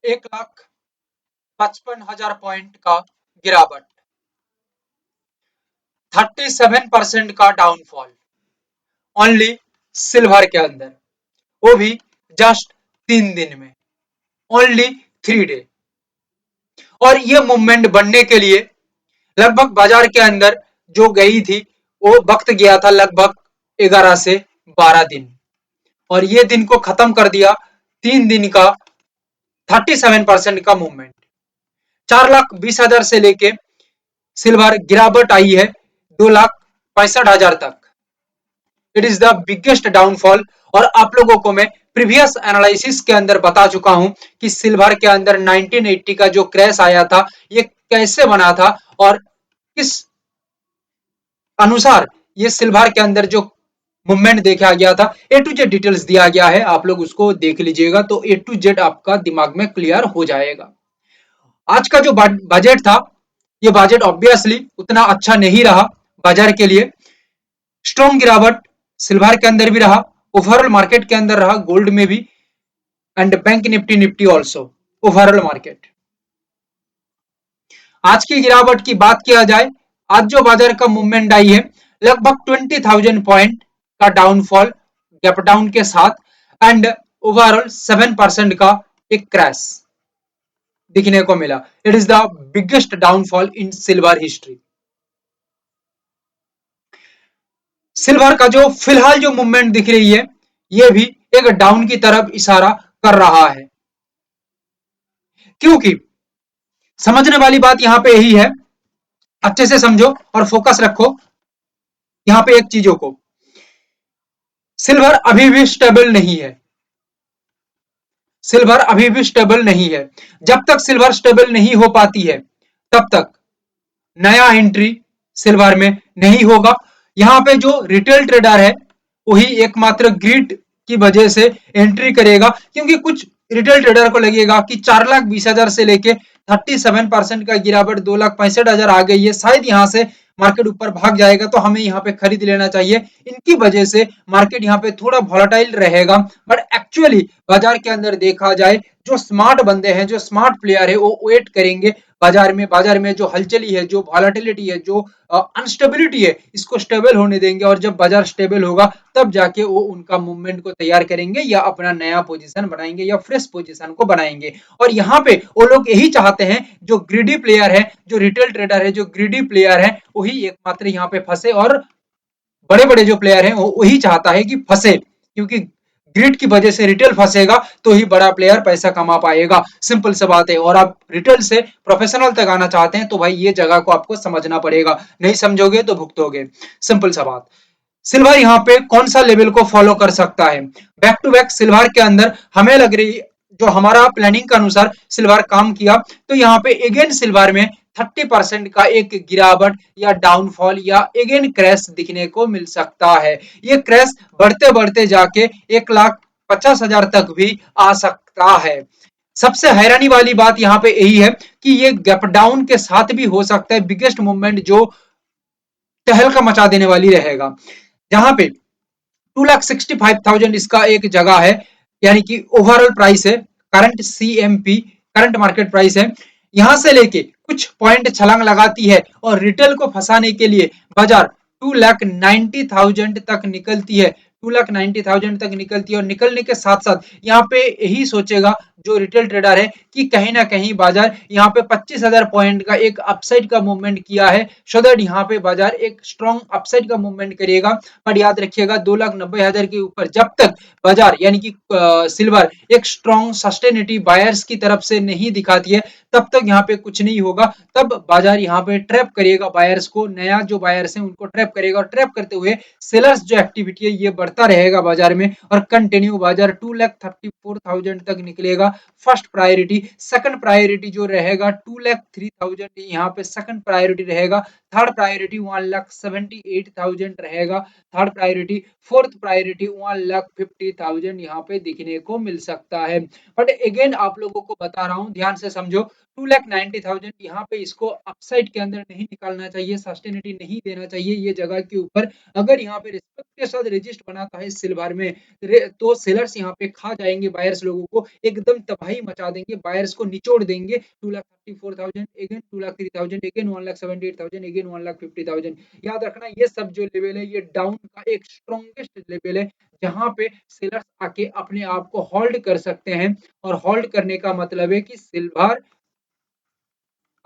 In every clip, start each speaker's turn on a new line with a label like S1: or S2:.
S1: 1,55,000 point का गिरावट, 37% का डाउनफॉल ओनली सिल्वर के अंदर, वो भी जस्ट 3 दिन में, ओनली 3 डे। और ये मूवमेंट बनने के लिए लगभग बाजार के अंदर जो गई थी वो वक्त गया था लगभग 11 से 12 दिन, और ये दिन को खत्म कर दिया 3 दिन का 37% का मूवमेंट। 4,20,000 से लेके सिल्वर गिरावट आई है 2,65,000 तक। It is the biggest downfall. और आप लोगों को मैं प्रीवियस एनालिसिस के अंदर बता चुका हूं कि सिल्वर के अंदर 1980 का जो क्रैश आया था ये कैसे बना था और किस अनुसार ये सिल्वर के अंदर जो मूवमेंट देखा गया था। ए टू जेड डिटेल्स दिया गया है, आप लोग उसको देख लीजिएगा तो ए टू जेड आपका दिमाग में क्लियर हो जाएगा। आज का जो बजट था ये बजट ऑब्वियसली उतना अच्छा नहीं रहा बाजार के लिए। स्ट्रॉन्ग गिरावट सिल्वर के अंदर भी रहा, ओवरऑल मार्केट के अंदर रहा, गोल्ड में भी, and bank Nifty also, overall market. आज की गिरावट की बात किया जाए, आज जो बाजार का मूवमेंट आई है लगभग 20,000 पॉइंट का डाउनफॉल गैप डाउन के साथ एंड ओवरऑल 7% का एक क्रैश दिखने को मिला। It is the biggest downfall in silver history. Silver का जो फिलहाल जो मूवमेंट दिख रही है ये भी एक डाउन की तरफ इशारा कर रहा है, क्योंकि समझने वाली बात यहां पे यही है, अच्छे से समझो और फोकस रखो यहां पे एक चीजों को। सिल्वर अभी भी स्टेबल नहीं है, सिल्वर अभी भी स्टेबल नहीं है। जब तक सिल्वर स्टेबल नहीं हो पाती है तब तक नया एंट्री सिल्वर में नहीं होगा। यहां पे जो रिटेल ट्रेडर है वही एकमात्र ग्रिड की वजह से एंट्री करेगा, क्योंकि कुछ रिटेल ट्रेडर को लगेगा कि 4,20,000 से लेके 37% का गिरावट 2,65,000 आ गई है, शायद यहां से मार्केट ऊपर भाग जाएगा तो हमें यहाँ पे खरीद लेना चाहिए। इनकी वजह से मार्केट यहाँ पे थोड़ा वॉलेटाइल रहेगा। बट एक्चुअली बाजार के अंदर देखा जाए जो स्मार्ट बंदे हैं, जो स्मार्ट प्लेयर है वो वेट करेंगे बाजार में जो हलचली है, जो वॉलेटिलिटी है, जो अनस्टेबिलिटी है, इसको स्टेबल होने देंगे। और जब बाजार स्टेबल होगा तब जाके वो उनका मूवमेंट को तैयार करेंगे या अपना नया पोजीशन बनाएंगे या फ्रेश पोजीशन को बनाएंगे। और यहाँ पे वो लोग यही चाहते हैं, जो ग्रीडी प्लेयर है, जो रिटेल ट्रेडर है, जो ग्रीडी प्लेयर है, वही एकमात्र यहाँ पे फंसे। और बड़े बड़े जो प्लेयर हैं वो वही चाहता है कि फंसे, क्योंकि ग्रिड की वजह से रिटेल फंसेगा तो ही बड़ा प्लेयर पैसा कमा पाएगा। सिंपल सा बात है। और आप रिटेल से प्रोफेशनल तक आना चाहते हैं तो भाई ये जगह को आपको समझना पड़ेगा, नहीं समझोगे तो भुगतोगे। सिंपल सा बात। सिल्वर यहाँ पे कौन सा लेवल को फॉलो कर सकता है? बैक टू बैक सिल्वर के अंदर हमें लग रही, जो हमारा प्लानिंग के अनुसार सिल्वर काम किया, तो यहाँ पे अगेन सिल्वर में 30% का एक गिरावट या डाउनफॉल या अगेन क्रैश दिखने को मिल सकता है। ये क्रैश बढ़ते बढ़ते जाके 1,50,000 तक भी आ सकता है। सबसे हैरानी वाली बात यहाँ पे यही है कि ये गैप डाउन के साथ भी हो सकता है बिगेस्ट मूवमेंट जो तहलका मचा देने वाली रहेगा। जहां पे 2,65,000 इसका एक जगह है, यानी कि ओवरऑल प्राइस है, current CMP, current market price है। यहां से लेके कुछ पॉइंट छलांग लगाती है और रिटेल को फंसाने के लिए बाजार 2,90,000 तक निकलती है, 2,90,000 तक निकलती है। और निकलने के साथ साथ यहाँ पे यही सोचेगा जो रिटेल ट्रेडर है कि कहीं ना कहीं बाजार यहाँ पे 25,000 पॉइंट का एक अपसाइड का मूवमेंट किया है, सो दैट यहाँ पे बाजार एक स्ट्रॉन्ग अपसाइड का मूवमेंट करेगा। पर याद रखिएगा 2,90,000 के ऊपर जब तक बाजार यानी कि सिल्वर एक स्ट्रॉन्ग सस्टेनिटी बायर्स की तरफ से नहीं दिखाती है तब तक यहाँ पे कुछ नहीं होगा। तब बाजार यहाँ पे ट्रैप करेगा बायर्स को, नया जो बायर्स है उनको ट्रैप करेगा, और ट्रैप करते हुए सेलर्स जो एक्टिविटी है ये बढ़ता रहेगा बाजार में, और कंटिन्यू बाजार 2,34,000 तक निकलेगा। फर्स्ट प्रायोरिटी, सेकंड प्रायोरिटी जो रहेगा 2,03,000 यहाँ पे सेकंड प्रायोरिटी रहेगा। थर्ड प्रायोरिटी 1,78,000 रहेगा थर्ड प्रायोरिटी। फोर्थ प्रायोरिटी 1,50,000 यहाँ पे दिखने को मिल सकता है। बट अगेन आप लोगों को बता रहा हूँ, ध्यान से समझो, 2,90,000 यहाँ पे इसको अपसाइड के अंदर नहीं निकालना चाहिए, सस्टेनिटी नहीं देना चाहिए ये जगह के ऊपर। अगर यहाँ पे रिस्पेक्ट के साथ रेजिस्ट बनाता है सिल्वर में तो सेलर्स यहाँ पे खा जाएंगे बायर्स लोगों को, एकदम एकदम तबाही मचा देंगे, बायर्स को निचोड़ देंगे। 2,34,000 अगेन, 2,03,000 अगेन, 1,78,000 अगेन, 1,50,000। याद रखना ये सब जो लेवल है ये डाउन का एक स्ट्रॉन्गेस्ट लेवल है, जहां पे सेलर्स आके अपने आप को होल्ड कर सकते हैं। और होल्ड करने का मतलब है कि सिल्वर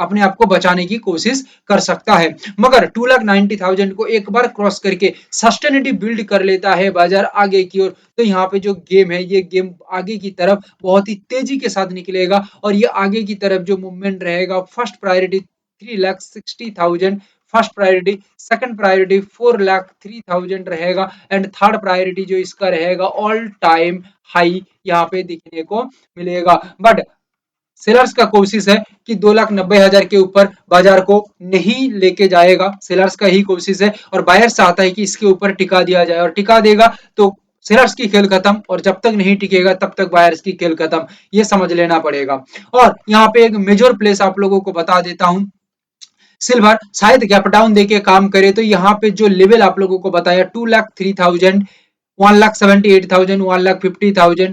S1: अपने आप को बचाने की कोशिश कर सकता है। मगर 2,90,000 को एक बार क्रॉस करके सस्टेनिटी बिल्ड कर लेता है बाजार आगे की ओर, तो यहाँ पे जो गेम है ये गेम आगे की तरफ बहुत ही तेजी के साथ निकलेगा। और ये आगे की तरफ जो मूवमेंट रहेगा, first priority 3,60,000, first priority, second priority 4,03,000 रहेगा, एंड थर्ड प्रायोरिटी जो इसका रहेगा ऑल टाइम हाई यहाँ पे दिखने को मिलेगा। बट सेलर्स का कोशिश है कि 2,90,000 के ऊपर बाजार को नहीं लेके जाएगा, सेलर्स का ही कोशिश है। और बायर्स चाहता है कि इसके ऊपर टिका दिया जाए, और टिका देगा तो सेलर्स की खेल खत्म, और जब तक नहीं टिकेगा तब तक बायर्स की खेल खत्म, ये समझ लेना पड़ेगा। और यहाँ पे एक मेजर प्लेस आप लोगों को बता देता हूं, सिल्वर शायद गैप डाउन देके काम करे, तो यहाँ पे जो लेवल आप लोगों को बताया 2,03,000, 1,78,000, 1,50,000,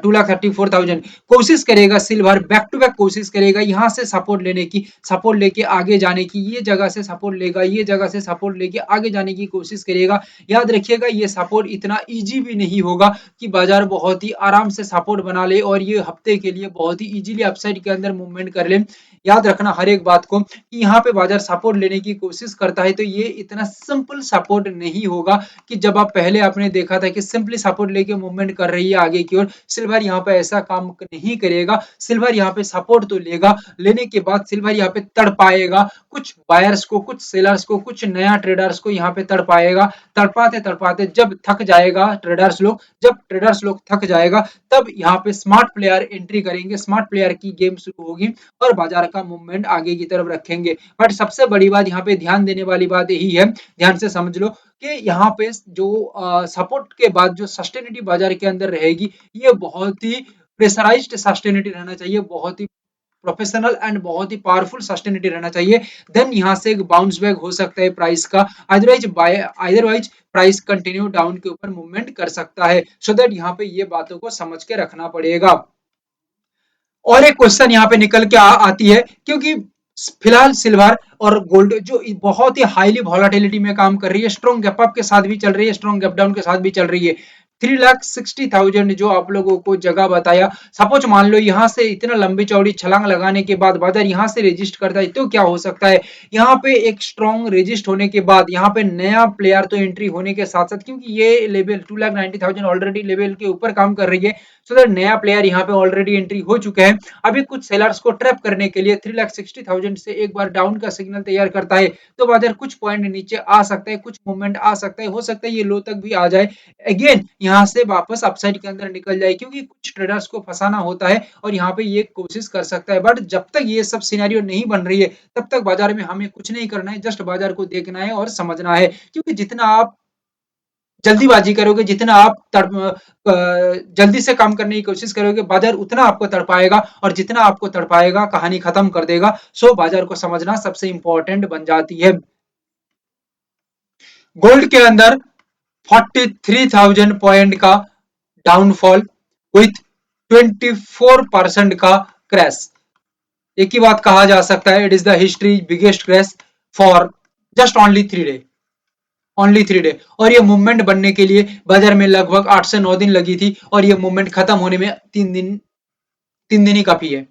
S1: 2,34,000, कोशिश करेगा सिल्वर, बैक टू बैक कोशिश करेगा यहाँ से सपोर्ट लेने की, सपोर्ट लेके आगे जाने की, ये जगह से सपोर्ट लेगा, ये जगह से सपोर्ट लेके आगे जाने की कोशिश करेगा। याद रखिएगा ये सपोर्ट इतना इजी भी नहीं होगा कि बाजार बहुत ही आराम से सपोर्ट बना ले और ये हफ्ते के लिए बहुत ही इजीली अपसाइड के अंदर मूवमेंट कर ले। याद रखना हर एक बात को कि यहाँ पे बाजार सपोर्ट लेने की कोशिश करता है, तो ये इतना सिंपल सपोर्ट नहीं होगा कि जब आप पहले आपने देखा था कि सिंपली सपोर्ट लेके मूवमेंट कर रही है आगे की ओर, सिल्वर यहाँ पे ऐसा काम नहीं करेगा। सिल्वर यहाँ पे सपोर्ट तो लेगा, लेने के बाद सिल्वर यहाँ पे तड़पाएगा, कुछ बायर्स को, कुछ सेलर्स को, कुछ नया ट्रेडर्स को यहाँ पे तड़पाएगा। तड़पाते तड़पाते जब थक जाएगा ट्रेडर्स लोग, जब ट्रेडर्स लोग थक जाएगा, तब यहाँ पे स्मार्ट प्लेयर एंट्री करेंगे, स्मार्ट प्लेयर की गेम शुरू होगी और बाजार का मूवमेंट आगे की तरफ रखेंगे। बट सबसे बड़ी बात यहाँ पे ध्यान देने वाली बात यही है, ध्यान से समझ लो कि यहाँ पे जो सपोर्ट के बाद जो सस्टेनिटी बाजार के अंदर रहेगी, ये बहुत ही प्रेशराइज्ड सस्टेनिटी रहना चाहिए, बहुत ही प्रोफेशनल एंड बहुत ही पावरफुल सस्टेनिटी रहना चाहिए। देन यहाँ से एक बाउंस बैक हो सकता है प्राइस का, अदरवाइज प्राइस कंटिन्यू डाउन के ऊपर मूवमेंट कर सकता है। सो दैट यहाँ पे ये बातों को समझ के रखना पड़ेगा। और एक क्वेश्चन यहाँ पे निकल के आती है, क्योंकि फिलहाल सिल्वर और गोल्ड जो बहुत ही हाईली वॉलेटिलिटी में काम कर रही है, स्ट्रॉन्ग गैप अप के साथ भी चल रही है, स्ट्रॉन्ग गैप डाउन के साथ भी चल रही है। 3,60,000 जो आप लोगों को जगह बताया, सपोज मान लो यहाँ से इतना लंबी चौड़ी छलांग लगाने के बाद बाजार यहाँ से रेजिस्ट करता है, तो क्या हो सकता है, यहाँ पे एक स्ट्रॉन्ग रेजिस्ट होने के बाद यहाँ पे नया प्लेयर तो एंट्री होने के साथ साथ, क्योंकि ये लेवल 2,90,000 ऑलरेडी लेवल के ऊपर काम कर रही है, सो दैट नया प्लेयर यहाँ पे ऑलरेडी एंट्री हो चुके हैं। अभी कुछ सेलर्स को ट्रैप करने के लिए 3,60,000 से एक बार डाउन का सिग्नल तैयार करता है, तो बाजार कुछ पॉइंट नीचे आ सकता है, कुछ मूवमेंट आ सकता है, हो सकता है ये लो तक भी आ जाए, अगेन यहाँ से वापस अपसाइड के अंदर निकल जाए, क्योंकि कुछ ट्रेडर्स को फंसाना होता है और यहाँ पे ये कोशिश कर सकता है। बट जब तक ये सब सिनेरियो नहीं बन रही है, तब तक बाजार में हमें कुछ नहीं करना है, जस्ट बाजार को देखना है और समझना है। क्योंकि जितना आप जल्दीबाजी करोगे, जितना आप जल्दी से काम करने की कोशिश करोगे, बाजार उतना आपको तड़पाएगा, और जितना आपको तड़पाएगा कहानी खत्म कर देगा। सो बाजार को समझना सबसे इंपॉर्टेंट बन जाती है। गोल्ड के अंदर 43,000 पॉइंट का डाउनफॉल विथ 24% का क्रैश, एक ही बात कहा जा सकता है, it is the history biggest crash for just only 3 day. और ये मूवमेंट बनने के लिए बाजार में लगभग 8 से 9 दिन लगी थी, और ये मूवमेंट खत्म होने में 3 दिन ही काफी है।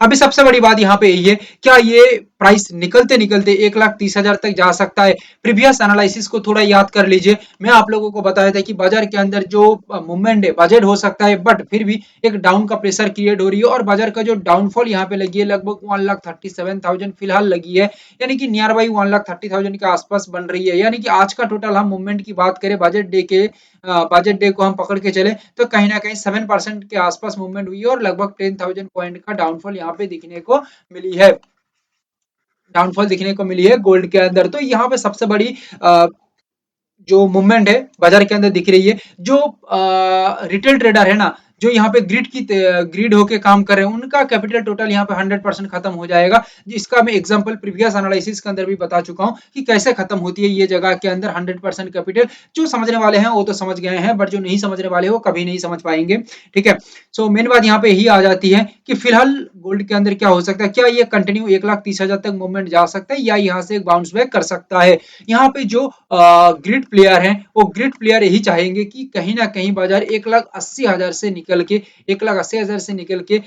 S1: अभी सबसे बड़ी बात यहाँ पे यही है, क्या ये प्राइस निकलते निकलते 1,30,000 तक जा सकता है। प्रीवियस एनालिसिस को थोड़ा याद कर लीजिए, मैं आप लोगों को बताया था कि बाजार के अंदर जो मूवमेंट है बजट हो सकता है, बट फिर भी एक डाउन का प्रेशर क्रिएट हो रही है, और बाजार का जो डाउनफॉल यहाँ पे लगी है लगभग 1,37,000 फिलहाल लगी है, यानी कि नियर बाई 1,30,000 के आसपास बन रही है। यानी कि आज का टोटल हम मूवमेंट की बात करें, बजट डे को हम पकड़ के चले, तो कहीं ना कहीं 7% के आसपास मूवमेंट हुई है, और लगभग 10,000 पॉइंट का डाउनफॉल यहाँ पे दिखने को मिली है, डाउनफॉल दिखने को मिली है गोल्ड के अंदर। तो यहाँ पे सबसे बड़ी जो मूवमेंट है बाजार के अंदर दिख रही है, जो रिटेल ट्रेडर है ना, जो यहाँ पे ग्रिड होके काम कर रहे हैं उनका कैपिटल टोटल यहाँ पे 100% खत्म हो जाएगा, जिसका मैं एग्जांपल प्रीवियस एनालिसिस के अंदर भी बता चुका हूँ कि कैसे खत्म होती है ये जगह के अंदर 100% कैपिटल। जो समझने वाले हैं वो तो समझ गए हैं, बट जो नहीं समझने वाले वो कभी नहीं समझ पाएंगे। ठीक है, सो मेन बात यहाँ पे यही आ जाती है कि फिलहाल गोल्ड के अंदर क्या हो सकता है, क्या ये कंटिन्यू 1,30,000 तक मूवमेंट जा सकता है या यहाँ से एक बाउंस बैक कर सकता है। यहाँ पे जो ग्रिड प्लेयर हैं वो ग्रिड प्लेयर यही चाहेंगे कि कहीं ना कहीं बाजार 1,80,000 से निकल के 1,80,000 से निकल के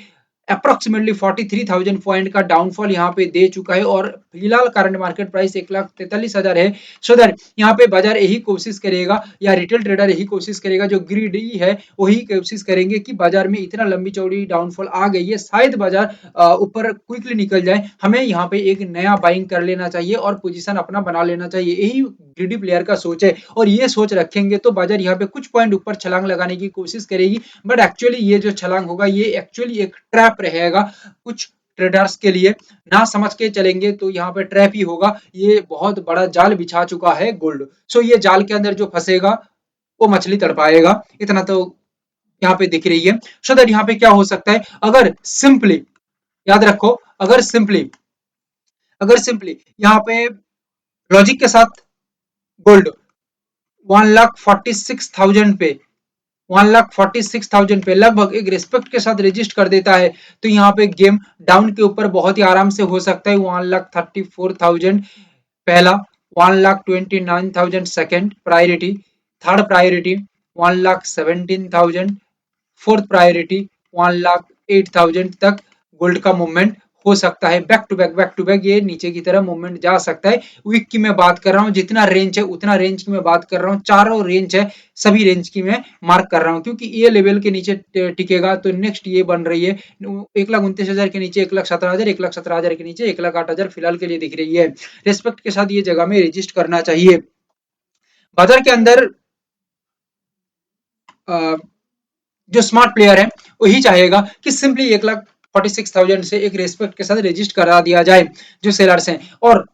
S1: अप्रोक्सीमेटली 43,000 पॉइंट का डाउनफॉल यहाँ पे दे चुका है और फिलहाल करंट मार्केट प्राइस 1,43,000 है। सो दैट यहाँ पे बाजार यही कोशिश करेगा या रिटेल ट्रेडर यही कोशिश करेगा, जो ग्रीडी है वही कोशिश करेंगे कि बाजार में इतना लंबी चौड़ी डाउनफॉल आ गई है, शायद बाजार ऊपर क्विकली निकल जाए, हमें यहाँ पे एक नया बाइंग कर लेना चाहिए और पोजीशन अपना बना लेना चाहिए। यही ग्रीडी प्लेयर का सोच है और ये सोच रखेंगे तो बाजार यहाँ पे कुछ पॉइंट ऊपर छलांग लगाने की कोशिश करेगी, बट एक्चुअली ये जो छलांग होगा ये एक्चुअली एक ट्रैप रहेगा कुछ ट्रेडर्स के लिए। ना समझ के चलेंगे तो यहाँ पे ट्रैप ही होगा, ये बहुत बड़ा जाल बिछा चुका है गोल्ड। सो ये जाल के अंदर जो फंसेगा वो मछली तड़पाएगा, इतना तो यहाँ पे दिख रही है। सो दैट यहाँ पे क्या हो सकता है, अगर सिंपली याद रखो, अगर सिंपली यहाँ पे लॉजिक के साथ गोल्ड 1,46,000 पे 1,46,000 पे लगभग एक रिस्पेक्ट के साथ रजिस्ट कर देता है तो यहाँ पे गेम डाउन के ऊपर बहुत ही आराम से हो सकता है। 1,34,000 पहला, 1,29,000 second priority, third priority 1,17,000, fourth priority 1,08,000 तक गोल्ड का मूवमेंट हो सकता है। बैक टू बैक ये नीचे की तरह मूवमेंट जा सकता है। वीक की मैं बात कर रहा हूँ, जितना रेंज है उतना रेंज की मैं बात कर रहा हूँ, चारों रेंज है सभी रेंज की मैं मार्क कर रहा हूँ, क्योंकि ये लेवल के नीचे टिकेगा तो नेक्स्ट ये बन रही है 1,29,000 के नीचे 1,17,000, 1,17,000 के नीचे 1,08,000 फिलहाल के लिए दिख रही है। रिस्पेक्ट के साथ ये जगह में रजिस्ट करना चाहिए। बाजार के अंदर जो स्मार्ट प्लेयर है वही चाहेगा कि सिंपली 1,46,000 से एक रेस्पेक्ट के साथ रजिस्ट करा दिया जाए जो सेलर्स हैं, और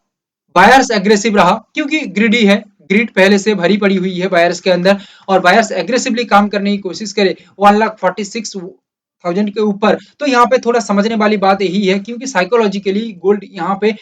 S1: बायर्स एग्रेसिव रहा क्योंकि ग्रिडी है, ग्रिड पहले से भरी पड़ी हुई है बायर्स के अंदर, और बायर्स एग्रेसिवली काम करने की कोशिश करे 1,46,000 के ऊपर, तो यहाँ पे थोड़ा समझने वाली बात यही है क्योंकि साइकोलॉजिकली गोल्ड यहाँ पे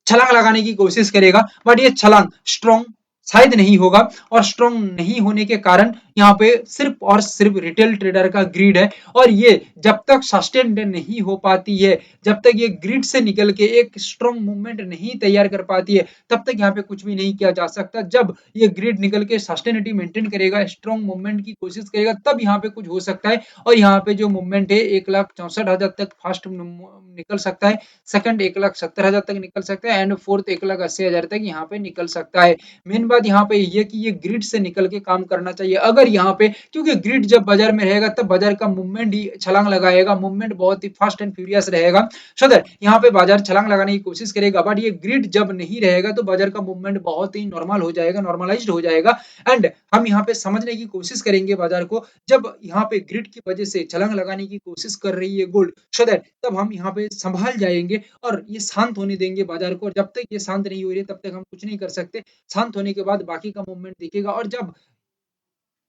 S1: छलांग लगाने की कोशिश करेगा, बट ये छलांग स्ट्रॉन्ग शायद नहीं होगा, और स्ट्रॉन्ग नहीं होने के कारण यहाँ पे सिर्फ और सिर्फ रिटेल ट्रेडर का ग्रीड है, और ये जब तक सस्टेन नहीं हो पाती है, जब तक ये ग्रिड से निकल के एक स्ट्रॉन्ग मूवमेंट नहीं तैयार कर पाती है, तब तक यहाँ पे कुछ भी नहीं किया जा सकता। जब ये ग्रिड निकल के सस्टेनिटी मेंटेन करेगा, स्ट्रॉन्ग मूवमेंट की कोशिश करेगा, तब यहाँ पे कुछ हो सकता है, और यहाँ पे जो मूवमेंट है 1,64,000 तक फास्ट निकल सकता है, सेकंड 1,70,000 तक निकल सकता है, एंड फोर्थ 1,80,000 तक यहाँ पे निकल सकता है। मेन बात यहाँ पे ये कि ये ग्रिड से निकल के काम करना चाहिए। अगर यहाँ पे, क्योंकि ग्रिड जब बाजार में रहेगा तब बाजार का मूवमेंट ही छलांग लगाएगा, मूवमेंट बहुत ही फास्ट एंड फ्यूरियस रहेगा, सो दैट यहाँ पे बाजार छलांग लगाने की कोशिश करेगा, बट ये ग्रिड जब नहीं रहेगा तो बाजार का मूवमेंट बहुत ही नॉर्मल हो जाएगा, नॉर्मलाइज्ड हो जाएगा, एंड हम यहाँ पे समझने की कोशिश करेंगे बाजार को, जब यहाँ पे ग्रिड की वजह से छलांग लगाने की कोशिश कर रही है गोल्ड, सो दैट तब हम यहाँ पे संभाल जाएंगे और ये शांत होने देंगे बाजार को, और जब तक ये शांत नहीं हो रही है तब तक हम कुछ नहीं कर सकते। शांत होने के बाद बाकी का मूवमेंट दिखेगा, और जब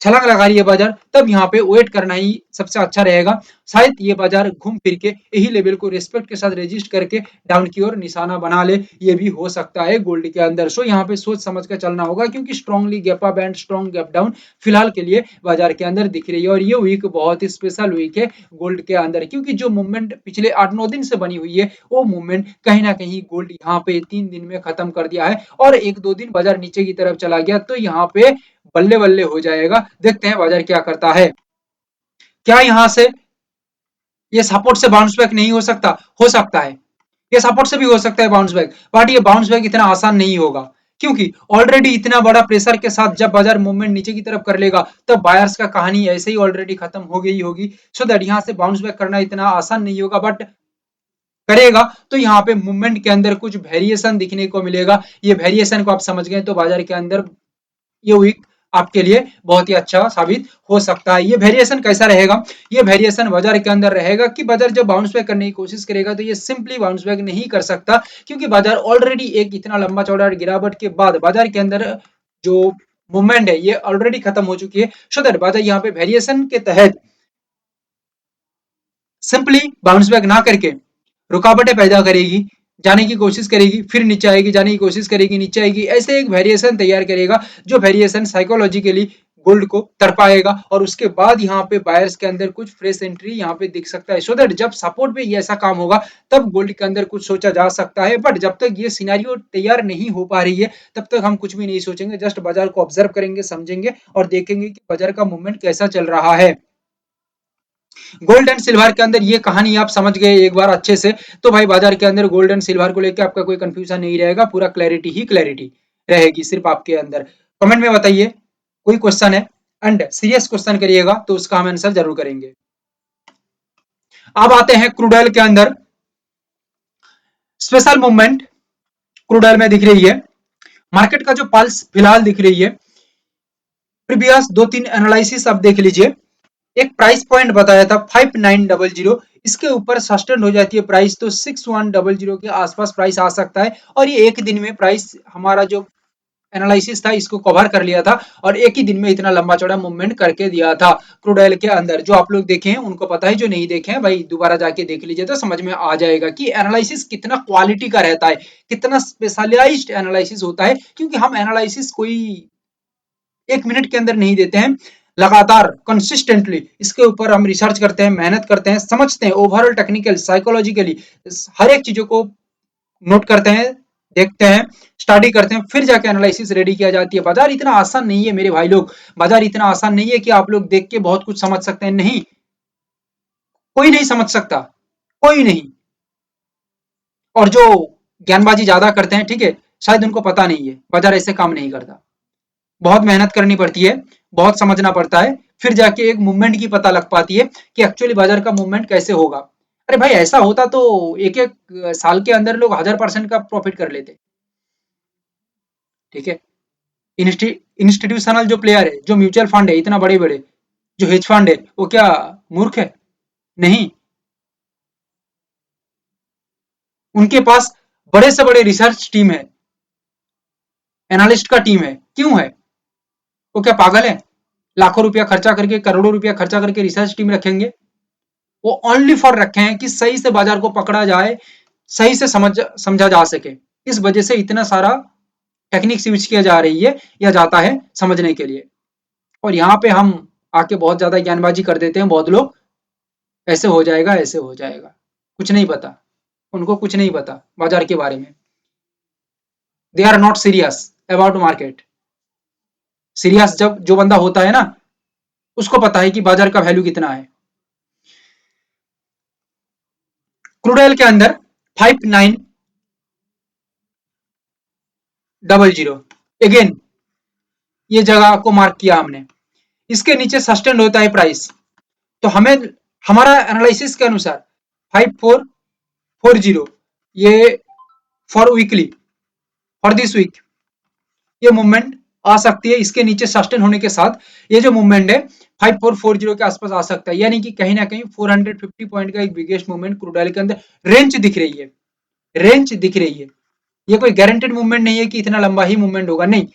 S1: छलांग लगा रही है बाजार तब यहाँ पे वेट करना ही सबसे अच्छा रहेगा। शायद ये बाजार घूम फिर के यही लेवल को रिस्पेक्ट के साथ रजिस्ट करके डाउन की ओर निशाना बना ले, ये भी हो सकता है गोल्ड के अंदर। सो यहाँ पे सोच समझ कर चलना होगा, क्योंकि strongly gap up and strong gap down फिलहाल के लिए बाजार के अंदर दिख रही है, और ये वीक बहुत ही स्पेशल वीक है गोल्ड के अंदर, क्योंकि जो मूवमेंट पिछले 8-9 दिन से बनी हुई है वो मूवमेंट कहीं ना कहीं गोल्ड यहाँ पे 3 दिन में खत्म कर दिया है, और 1-2 दिन बाजार नीचे की तरफ चला गया तो यहाँ पे बल्ले बल्ले हो जाएगा। देखते हैं बाजार क्या करता है, क्या यहाँ से ये सपोर्ट से बाउंस बैक नहीं हो सकता, हो सकता है, ये सपोर्ट से भी हो सकता है बाउंस बैक, बट ये बाउंस बैक इतना आसान नहीं होगा, क्योंकि ऑलरेडी इतना बड़ा प्रेशर के साथ जब बाजार मूवमेंट नीचे की तरफ कर लेगा तब बायर्स का कहानी ऐसे ही ऑलरेडी खत्म हो गई होगी, सो दैट यहाँ से बाउंस बैक करना इतना आसान नहीं होगा, बट करेगा तो यहाँ पे मूवमेंट के अंदर कुछ वेरिएशन दिखने को मिलेगा। ये वेरिएशन को आप समझ गए तो बाजार के अंदर ये वीक आपके लिए बहुत ही अच्छा साबित हो सकता है। ये वेरिएशन कैसा रहेगा, ये वेरिएशन बाजार के अंदर रहेगा कि बाजार जब बाउंस बैक करने की कोशिश करेगा तो ये सिंपली बाउंस बैक नहीं कर सकता, क्योंकि बाजार ऑलरेडी एक इतना लंबा चौड़ा गिरावट के बाद बाजार के अंदर जो मूवमेंट है ये ऑलरेडी खत्म हो चुकी है, सो दैट बाजार यहाँ पे वेरिएशन के तहत सिंपली बाउंस बैक ना करके रुकावटें पैदा करेगी, जाने की कोशिश करेगी, फिर नीचे आएगी, जाने की कोशिश करेगी, नीचे आएगी, ऐसे एक वेरिएशन तैयार करेगा जो वेरिएशन साइकोलॉजिकली गोल्ड को तरपाएगा और उसके बाद यहाँ पे बायर्स के अंदर कुछ फ्रेश एंट्री यहाँ पे दिख सकता है, सो दैट जब सपोर्ट पे ये ऐसा काम होगा तब गोल्ड के अंदर कुछ सोचा जा सकता है। बट जब तक ये सिनेरियो तैयार नहीं हो पा रही है तब तक हम कुछ भी नहीं सोचेंगे, जस्ट बाजार को ऑब्जर्व करेंगे, समझेंगे और देखेंगे कि बाजार का मूवमेंट कैसा चल रहा है। गोल्ड एंड सिल्वर के अंदर ये कहानी आप समझ गए एक बार अच्छे से, तो भाई बाजार के अंदर गोल्ड एंड सिल्वर को लेकर आपका कोई कंफ्यूजन नहीं रहेगा, पूरा क्लैरिटी ही क्लैरिटी रहेगी सिर्फ आपके अंदर। कमेंट में बताइए कोई क्वेश्चन है, एंड सीरियस क्वेश्चन करिएगा तो उसका हम आंसर जरूर करेंगे। अब आते हैं क्रूड ऑयल के अंदर। स्पेशल मूवमेंट क्रूड ऑयल में दिख रही है, मार्केट का जो पल्स फिलहाल दिख रही है, प्रीवियस 2-3 एनालिसिस आप देख लीजिए। एक प्राइस पॉइंट बताया था 5900, इसके ऊपर सस्टेन हो जाती है प्राइस तो 6100 के आसपास प्राइस आ सकता है, और ये एक दिन में प्राइस हमारा जो एनालिसिस था इसको कवर कर लिया था और एक ही दिन में इतना लंबा चौड़ा मूवमेंट करके दिया था क्रूड ऑयल के अंदर। जो आप लोग देखे हैं उनको पता है, जो नहीं देखे हैं भाई दोबारा जाके देख लीजिए तो समझ में आ जाएगा कि एनालिसिस कितना क्वालिटी का रहता है, कितना स्पेशलाइज्ड एनालिसिस होता है, क्योंकि हम एनालिसिस कोई एक मिनट के अंदर नहीं देते हैं, लगातार कंसिस्टेंटली इसके ऊपर हम रिसर्च करते हैं, मेहनत करते हैं, समझते हैं ओवरऑल टेक्निकल साइकोलॉजिकली हर एक चीजों को नोट करते हैं, देखते हैं, स्टडी करते हैं, फिर जाके एनालिसिस रेडी किया जाती है। बाजार इतना आसान नहीं है मेरे भाई लोग, बाजार इतना आसान नहीं है कि आप लोग देख के बहुत कुछ समझ सकते हैं, नहीं, कोई नहीं समझ सकता, कोई नहीं। और जो ज्ञानबाजी ज्यादा करते हैं, ठीक है, शायद उनको पता नहीं है बाजार ऐसे काम नहीं करता, बहुत मेहनत करनी पड़ती है, बहुत समझना पड़ता है, फिर जाके एक मूवमेंट की पता लग पाती है कि एक्चुअली बाजार का मूवमेंट कैसे होगा। अरे भाई ऐसा होता तो एक एक साल के अंदर लोग 1000% का प्रॉफिट कर लेते, ठीक है। इंस्टीट्यूशनल जो प्लेयर है, जो म्यूचुअल फंड है, इतना बड़े बड़े जो हेज फंड है, वो क्या मूर्ख है? नहीं, उनके पास बड़े से बड़े रिसर्च टीम है, एनालिस्ट का टीम है, क्यों है? वो क्या पागल है? लाखों रुपया खर्चा करके, करोड़ों रुपया खर्चा करके रिसर्च टीम रखेंगे? वो ओनली फॉर रखे हैं कि सही से बाजार को पकड़ा जाए, सही से समझा जा सके। इस वजह से इतना सारा टेक्निक यूज किया जा रही है या जाता है समझने के लिए। और यहाँ पे हम आके बहुत ज्यादा ज्ञानबाजी कर देते हैं बहुत लोग, ऐसे हो जाएगा, ऐसे हो जाएगा, कुछ नहीं पता, उनको कुछ नहीं पता बाजार के बारे में। They are not serious about market. Serious जब जो बंदा होता है ना, उसको पता है कि बाजार का वैल्यू कितना है। क्रूड ऑयल के अंदर 5900 अगेन ये जगह को मार्क किया हमने, इसके नीचे सस्टेन होता है प्राइस, तो हमें हमारा एनालिसिस के अनुसार 5440 ये for weekly, for this week ये मूवमेंट आ सकती है, इसके नीचे सस्टेन होने के साथ ये जो मूवमेंट है 5440 के आसपास आ सकता है, यानी कि कहीं ना कहीं 450 पॉइंट का एक बिगेस्ट मूवमेंट क्रूड ऑयल के अंदर रेंज दिख रही है, रेंज दिख रही है। ये कोई गारंटेड मूवमेंट नहीं है कि इतना लंबा ही मूवमेंट होगा, नहीं,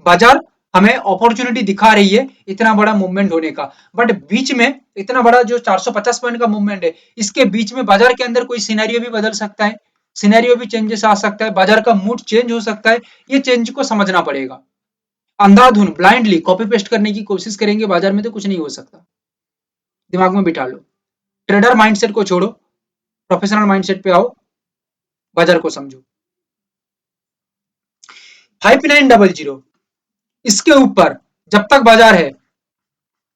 S1: बाजार हमें अपॉर्चुनिटी दिखा रही है इतना बड़ा मूवमेंट होने का, बट बीच में इतना बड़ा जो 450 पॉइंट का मूवमेंट है, इसके बीच में बाजार के अंदर कोई सिनेरियो भी बदल सकता है, सिनेरियो भी चेंजेस आ सकता है, बाजार का मूड चेंज हो सकता है, ये चेंज को समझना पड़ेगा। अंधाधुन ब्लाइंडली कॉपी पेस्ट करने की कोशिश करेंगे बाजार में तो कुछ नहीं हो सकता, दिमाग में बिठा लो। ट्रेडर माइंडसेट को छोड़ो, प्रोफेशनल माइंडसेट पे आओ, बाजार को समझो। 5900 इसके ऊपर जब तक बाजार है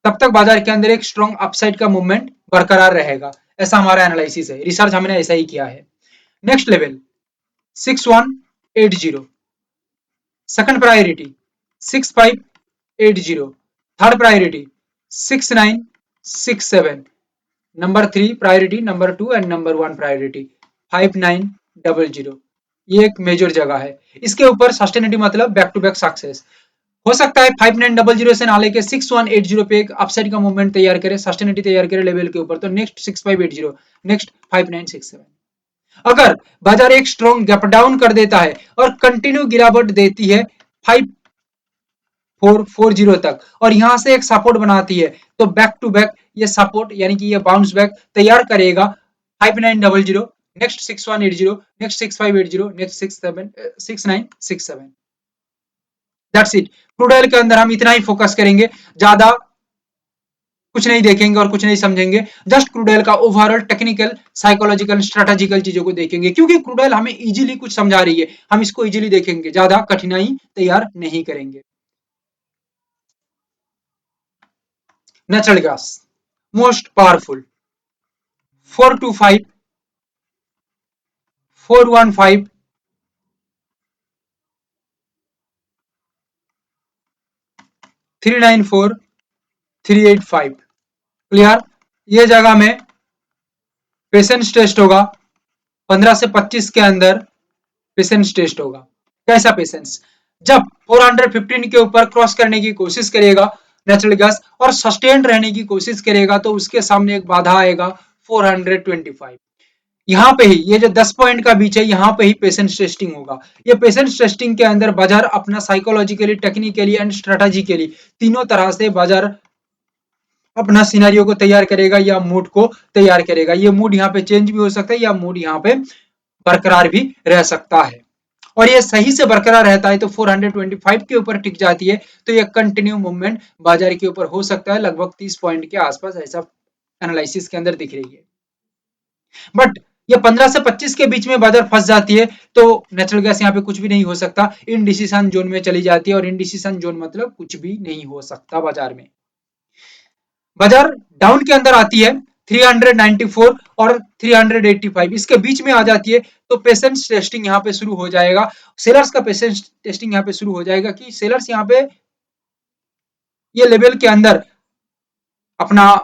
S1: तब तक बाजार के अंदर एक स्ट्रॉन्ग अपसाइड का मूवमेंट बरकरार रहेगा, ऐसा हमारा एनालिसिस है, रिसर्च हमने ऐसा ही किया है। Next level 6180, second priority 6580, third priority 6967, number 3 priority, number 2 and number 1 priority 5900। ये एक मेजर जगह है, इसके ऊपर सस्टेनिटी मतलब बैक टू बैक सक्सेस हो सकता है। 5900 से ना लेके 6180 पे एक अपसाइड का मूवमेंट तैयार करे, सस्टेनिटी तैयार करे लेवल के ऊपर, तो नेक्स्ट 6580, नेक्स्ट 5967। अगर बाजार एक स्ट्रॉन्ग गैप डाउन कर देता है और कंटिन्यू गिरावट देती है 440 तक, और यहां से एक सपोर्ट बनाती है, तो बैक टू बैक ये सपोर्ट यानी कि ये बाउंस बैक तैयार करेगा 5900, next 6180, next 6580, next 6967। That's it. Crude oil के अंदर हम इतना ही फोकस करेंगे, ज्यादा कुछ नहीं देखेंगे और कुछ नहीं समझेंगे, जस्ट क्रूड ऑयल का ओवरऑल टेक्निकल साइकोलॉजिकल स्ट्रेटेजिकल चीजों को देखेंगे, क्योंकि क्रूड ऑयल हमें इजीली कुछ समझा रही है, हम इसको इजीली देखेंगे, ज्यादा कठिनाई तैयार नहीं करेंगे। Natural gas most powerful 425 415 394 385। Clear. ये जगह में पेशेंस टेस्ट होगा, 15 से 25 के अंदर पेशेंस टेस्ट होगा। कैसा पेशेंस? जब 415 के ऊपर क्रॉस करने की कोशिश करेगा नेचुरल गैस और सस्टेन रहने की कोशिश करेगा, तो उसके सामने एक बाधा आएगा 425। यहाँ पे ही ये जो 10 पॉइंट का बीच है, यहाँ पे ही पेशेंस टेस्टिंग होगा। ये पेशेंस टेस्टिंग के अंदर बाजार अपना साइकोलॉजिकली, टेक्निकली एंड स्ट्रेटेजिकली तीनों तरह से बाजार अपना सिनेरियो को तैयार करेगा या मूड को तैयार करेगा। ये मूड यहाँ पे चेंज भी हो सकता है या मूड यहाँ पे बरकरार भी रह सकता है, और ये सही से बरकरार रहता है तो 425 के ऊपर टिक जाती है, तो ये कंटिन्यू मूवमेंट बाजार के ऊपर हो सकता है, लगभग 30 पॉइंट के आसपास, ऐसा एनालिसिस के अंदर दिख रही है। बट ये 15 से 25 के बीच में बाजार फंस जाती है, तो नेचुरल गैस यहाँ पे कुछ भी नहीं हो सकता, इनडिसीजन जोन में चली जाती है, और इनडिसीजन जोन मतलब कुछ भी नहीं हो सकता बाजार में। बाजार डाउन के अंदर आती है 394 और 385, इसके बीच में आ जाती है, तो पेशेंस टेस्टिंग यहाँ पे शुरू हो जाएगा, सेलर्स का पेशेंस टेस्टिंग यहाँ पे शुरू हो जाएगा, कि सेलर्स यहाँ पे ये लेवल के अंदर अपना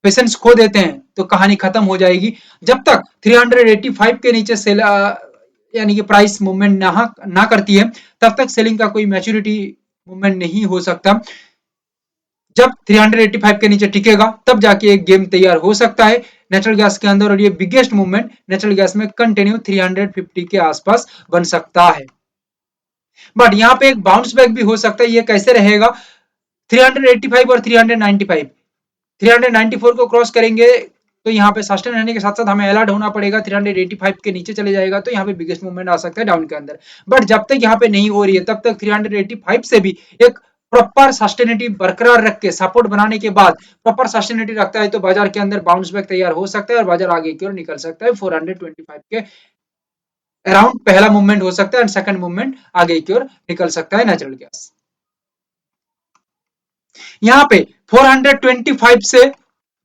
S1: पेशेंस खो देते हैं तो कहानी खत्म हो जाएगी। जब तक 385 के नीचे सेल यानी कि प्राइस मूवमेंट ना करती है, तब तक सेलिंग का कोई मैच्योरिटी मूवमेंट नहीं हो सकता। जब 385 के नीचे टिकेगा तब जाके एक गेम तैयार हो सकता है नेचुरल गैस के अंदर, और ये बिगेस्ट मूवमेंट नेचुरल गैस में कंटिन्यू 350 के आसपास बन सकता है। बट यहाँ पे एक बाउंस बैक भी हो सकता है। ये कैसे रहेगा? 385 और 395, 394 को क्रॉस करेंगे तो यहाँ पे सस्टेन रहने के साथ साथ हमें अलर्ट होना पड़ेगा, 385 के नीचे चले जाएगा तो यहाँ पे बिगेस्ट मूवमेंट आ सकता है डाउन के अंदर। बट जब तक यहाँ पे नहीं हो रही है तब तक 385 से भी एक प्रॉपर सस्टेनिटी बरकरार रख के, सपोर्ट बनाने के बाद प्रॉपर सस्टेनिटी रखता है, तो बाजार के अंदर बाउंस बैक तैयार हो सकता है और बाजार आगे की ओर निकल सकता है। 425 के अराउंड पहला मूवमेंट हो सकता है एंड सेकंड मूवमेंट आगे की ओर निकल सकता है नेचुरल गैस। यहाँ पे 425 से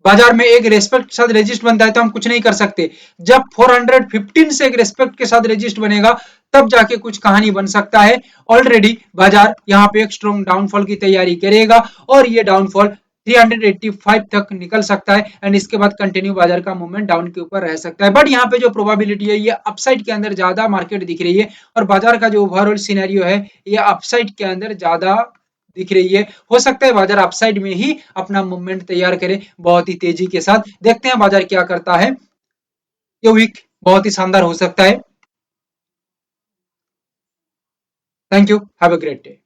S1: बाजार में एक रेस्पेक्ट के साथ रेजिस्ट बनता है तो हम कुछ नहीं कर सकते। जब 415 से एक रेस्पेक्ट के साथ रेजिस्ट बनेगा तब जाके कुछ कहानी बन सकता है। ऑलरेडी बाजार यहाँ पे एक स्ट्रॉन्ग डाउनफॉल की तैयारी करेगा और ये डाउनफॉल 385 तक निकल सकता है एंड इसके बाद कंटिन्यू बाजार का मूवमेंट डाउन के ऊपर रह सकता है। बट यहाँ पे जो प्रोबेबिलिटी है ये अपसाइड के अंदर ज्यादा मार्केट दिख रही है और बाजार का जो ओवरऑल सिनेरियो है ये अपसाइड के अंदर ज्यादा दिख रही है। हो सकता है बाजार अपसाइड में ही अपना मूवमेंट तैयार करे बहुत ही तेजी के साथ। देखते हैं बाजार क्या करता है। ये वीक बहुत ही शानदार हो सकता है। Thank you, have a great day.